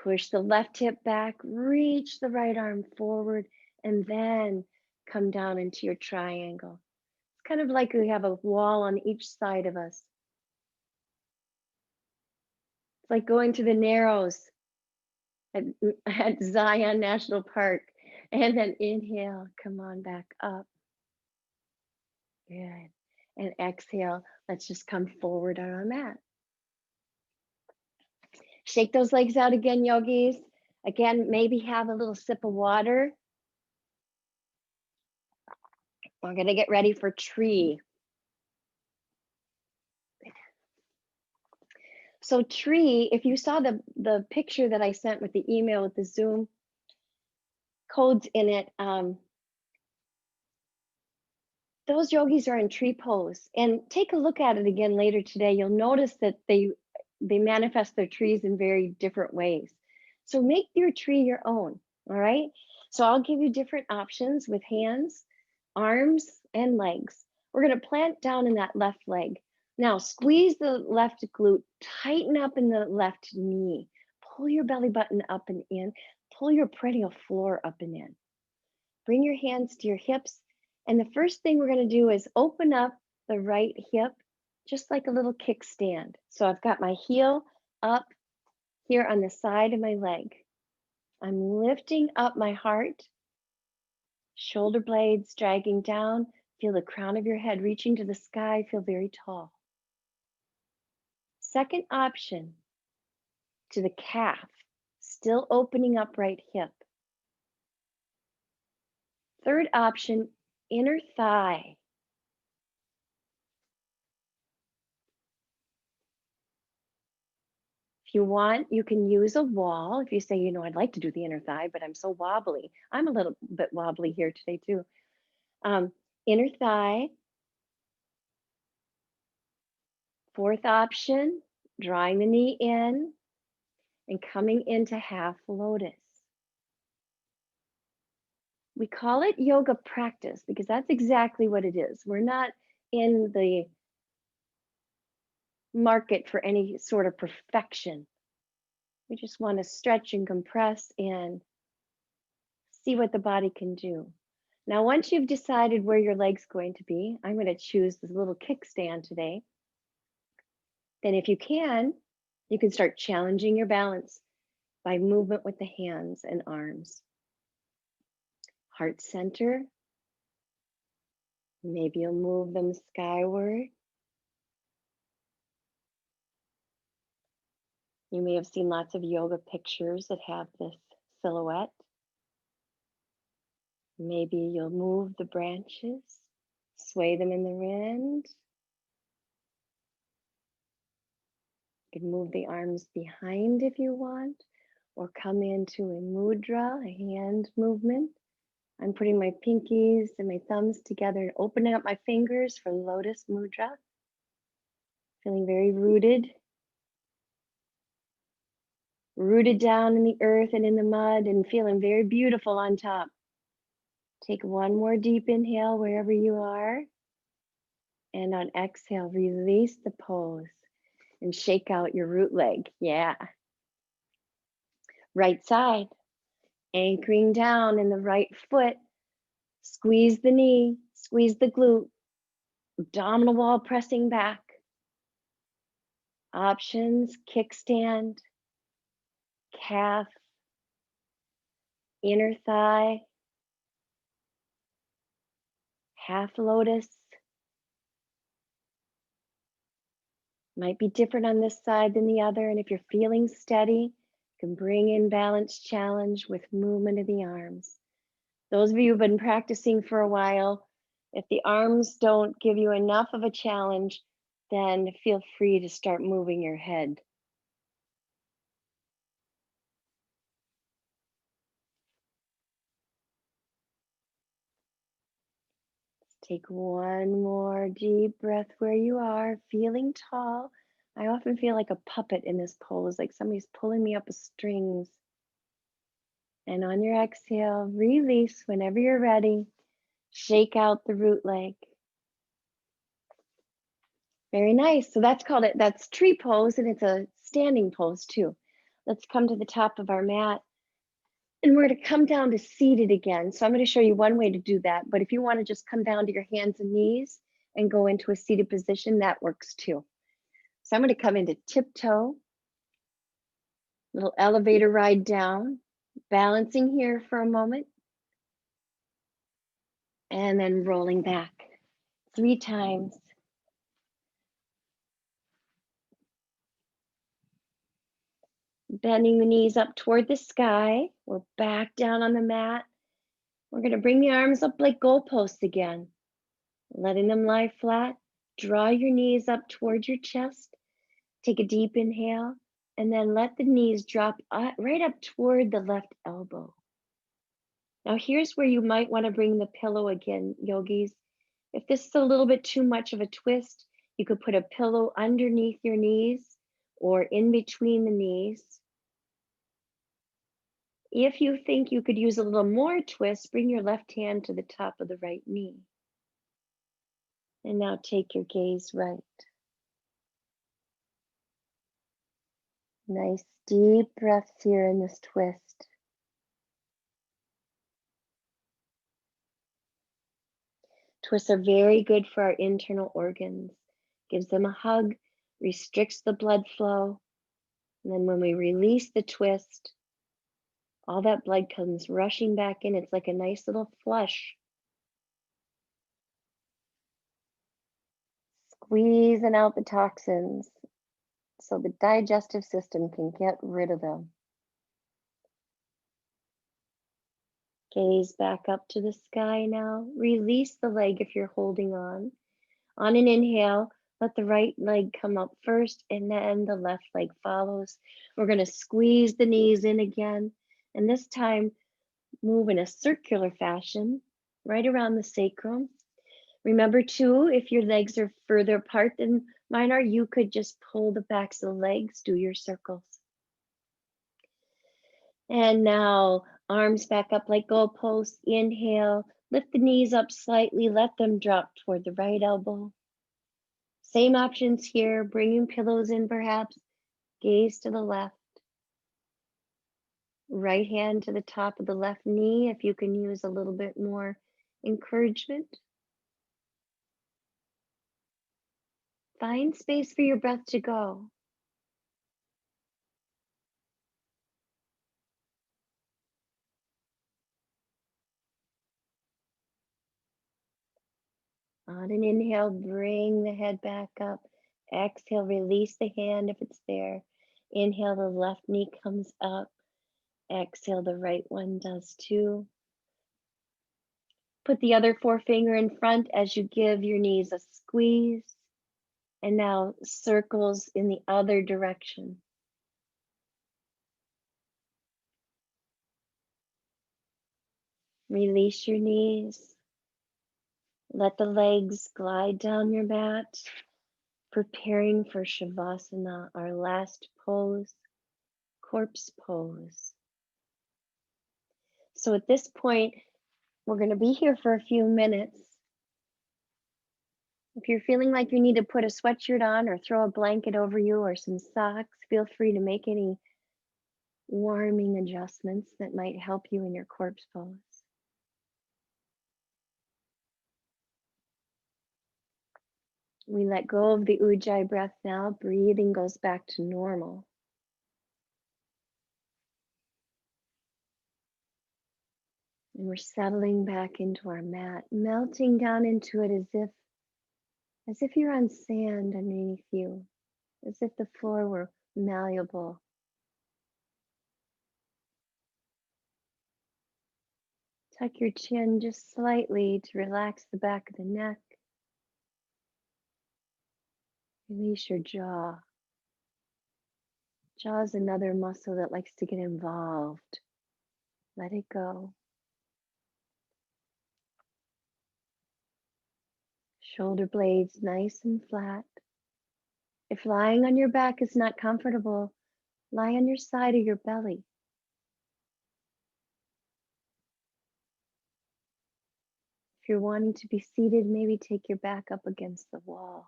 Push the left hip back. Reach the right arm forward. And then come down into your triangle. It's kind of like we have a wall on each side of us. It's like going to the Narrows at, at Zion National Park. And then inhale, come on back up. Good. And exhale, let's just come forward on our mat. Shake those legs out again, yogis. Again, maybe have a little sip of water. We're gonna get ready for tree. So tree, if you saw the picture that I sent with the email with the Zoom codes in it, those yogis are in tree pose. And take a look at it again later today. You'll notice that they manifest their trees in very different ways. So make your tree your own, all right? So I'll give you different options with hands, arms, and legs. We're gonna plant down in that left leg. Now squeeze the left glute, tighten up in the left knee, pull your belly button up and in, pull your perennial floor up and in. Bring your hands to your hips. And the first thing we're gonna do is open up the right hip, just like a little kickstand. So I've got my heel up here on the side of my leg. I'm lifting up my heart, shoulder blades dragging down. Feel the crown of your head reaching to the sky, feel very tall. Second option, to the calf, still opening up right hip. Third option, inner thigh. If you want, you can use a wall. If you say, you know, I'd like to do the inner thigh, but I'm so wobbly. I'm a little bit wobbly here today too. Inner thigh. Fourth option, drawing the knee in and coming into half lotus. We call it yoga practice because that's exactly what it is. We're not in the market for any sort of perfection. We just want to stretch and compress and see what the body can do. Now, once you've decided where your leg's going to be, I'm going to choose this little kickstand today. Then if you can start challenging your balance by movement with the hands and arms. Heart center. Maybe you'll move them skyward. You may have seen lots of yoga pictures that have this silhouette. Maybe you'll move the branches, sway them in the wind. You can move the arms behind if you want, or come into a mudra, a hand movement. I'm putting my pinkies and my thumbs together and opening up my fingers for lotus mudra. Feeling very rooted. Rooted down in the earth and in the mud and feeling very beautiful on top. Take one more deep inhale wherever you are. And on exhale, release the pose and shake out your root leg. Yeah. Right side, anchoring down in the right foot. Squeeze the knee, squeeze the glute. Abdominal wall pressing back. Options, kickstand, calf, inner thigh, half lotus. Might be different on this side than the other. And if you're feeling steady, you can bring in balance challenge with movement of the arms. Those of you who've been practicing for a while, if the arms don't give you enough of a challenge, then feel free to start moving your head. Take one more deep breath where you are, feeling tall. I often feel like a puppet in this pose, like somebody's pulling me up with strings. And on your exhale, release whenever you're ready. Shake out the root leg. Very nice. So that's tree pose, and it's a standing pose too. Let's come to the top of our mat, and we're going to come down to seated again. So I'm going to show you one way to do that, but if you want to just come down to your hands and knees and go into a seated position, that works too. So I'm going to come into tiptoe, little elevator ride down, balancing here for a moment, and then rolling back 3 times. Bending the knees up toward the sky. We're back down on the mat. We're going to bring the arms up like goalposts again, letting them lie flat. Draw your knees up towards your chest. Take a deep inhale, and then let the knees drop right up toward the left elbow. Now here's where you might want to bring the pillow again, yogis. If this is a little bit too much of a twist, you could put a pillow underneath your knees or in between the knees. If you think you could use a little more twist, bring your left hand to the top of the right knee. And now take your gaze right. Nice deep breaths here in this twist. Twists are very good for our internal organs. Gives them a hug, restricts the blood flow. And then when we release the twist, all that blood comes rushing back in. It's like a nice little flush. Squeezing out the toxins so the digestive system can get rid of them. Gaze back up to the sky now. Release the leg if you're holding on. On an inhale, let the right leg come up first and then the left leg follows. We're going to squeeze the knees in again. And this time, move in a circular fashion right around the sacrum. Remember too, if your legs are further apart than mine are, you could just pull the backs of the legs, do your circles. And now arms back up like goalposts. Inhale, lift the knees up slightly, let them drop toward the right elbow. Same options here, bringing pillows in perhaps, gaze to the left. Right hand to the top of the left knee if you can use a little bit more encouragement. Find space for your breath to go. On an inhale, bring the head back up. Exhale, release the hand if it's there. Inhale, the left knee comes up. Exhale, the right one does too. Put the other forefinger in front as you give your knees a squeeze. And now circles in the other direction. Release your knees. Let the legs glide down your mat, preparing for Shavasana, our last pose, corpse pose. So at this point, we're going to be here for a few minutes. If you're feeling like you need to put a sweatshirt on or throw a blanket over you or some socks, feel free to make any warming adjustments that might help you in your corpse pose. We let go of the Ujjayi breath now. Breathing goes back to normal. And we're settling back into our mat, melting down into it as if you're on sand underneath you, as if the floor were malleable. Tuck your chin just slightly to relax the back of the neck. Release your jaw. Jaw is another muscle that likes to get involved. Let it go. Shoulder blades nice and flat. If lying on your back is not comfortable, lie on your side of your belly. If you're wanting to be seated, maybe take your back up against the wall.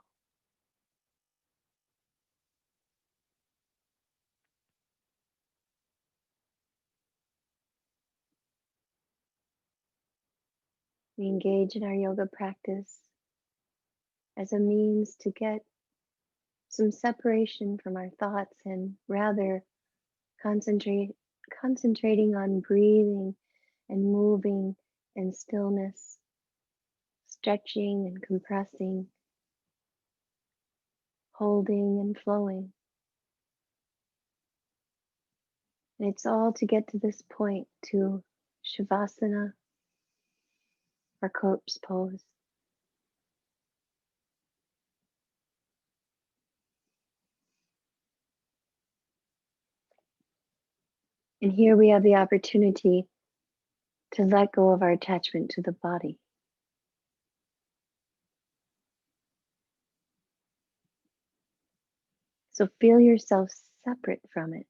We engage in our yoga practice as a means to get some separation from our thoughts and rather concentrating on breathing and moving and stillness, stretching and compressing, holding and flowing. And it's all to get to this point, to Shavasana, our corpse pose. And here we have the opportunity to let go of our attachment to the body. So feel yourself separate from it,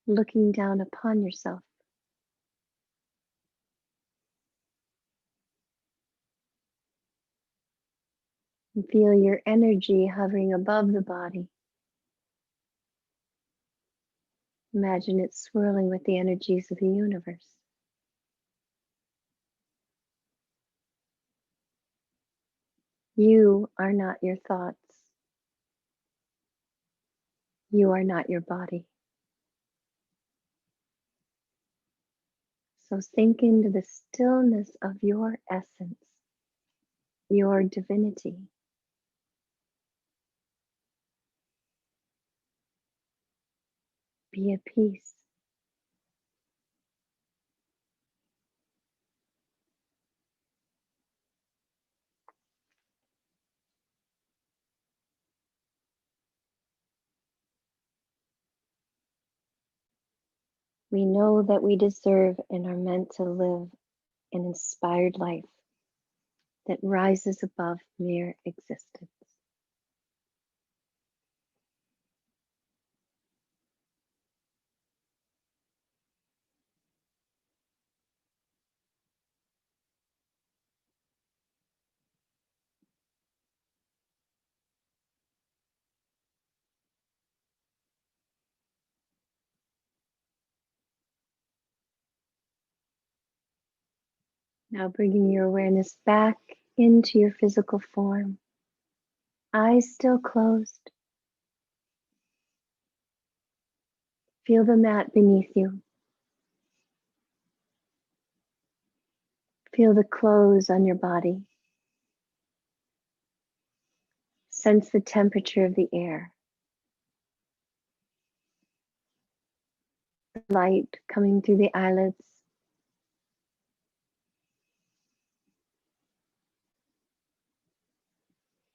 looking down upon yourself. And feel your energy hovering above the body. Imagine it swirling with the energies of the universe. You are not your thoughts. You are not your body. So sink into the stillness of your essence, your divinity. Be at peace. We know that we deserve and are meant to live an inspired life that rises above mere existence. Now bringing your awareness back into your physical form, eyes still closed. Feel the mat beneath you. Feel the clothes on your body. Sense the temperature of the air. The light coming through the eyelids.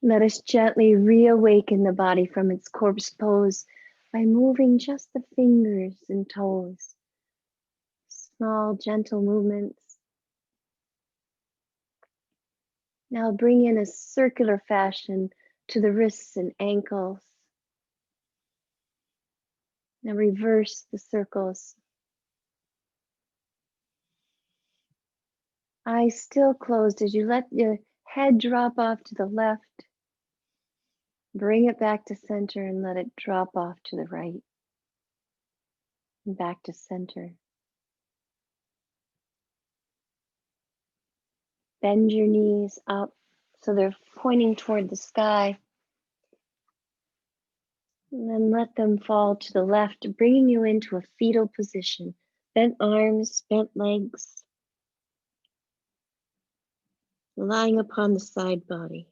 Let us gently reawaken the body from its corpse pose by moving just the fingers and toes. Small, gentle movements. Now bring in a circular fashion to the wrists and ankles. Now reverse the circles. Eyes still closed as you let your head drop off to the left. Bring it back to center and let it drop off to the right. And back to center. Bend your knees up so they're pointing toward the sky. And then let them fall to the left, bringing you into a fetal position. Bent arms, bent legs. Lying upon the side body.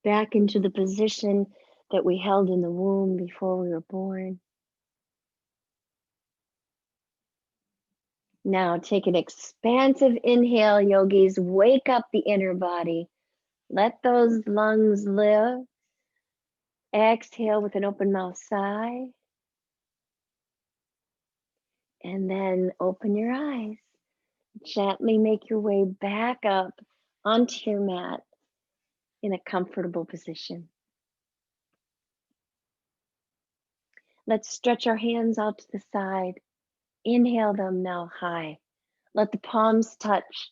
Back into the position that we held in the womb before we were born. Now take an expansive inhale, yogis. Wake up the inner body. Let those lungs live. Exhale with an open mouth, sigh. And then open your eyes. Gently make your way back up onto your mat in a comfortable position. Let's stretch our hands out to the side. Inhale them now high. Let the palms touch.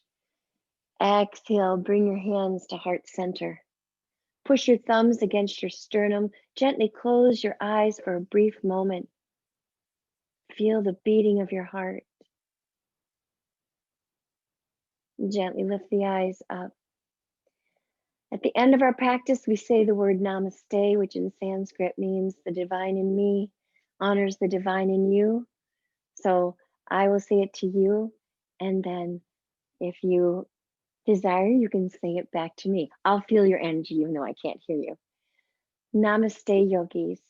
Exhale, bring your hands to heart center. Push your thumbs against your sternum. Gently close your eyes for a brief moment. Feel the beating of your heart. Gently lift the eyes up. At the end of our practice, we say the word namaste, which in Sanskrit means the divine in me honors the divine in you. So I will say it to you, and then if you desire, you can say it back to me. I'll feel your energy even though I can't hear you. Namaste, yogis.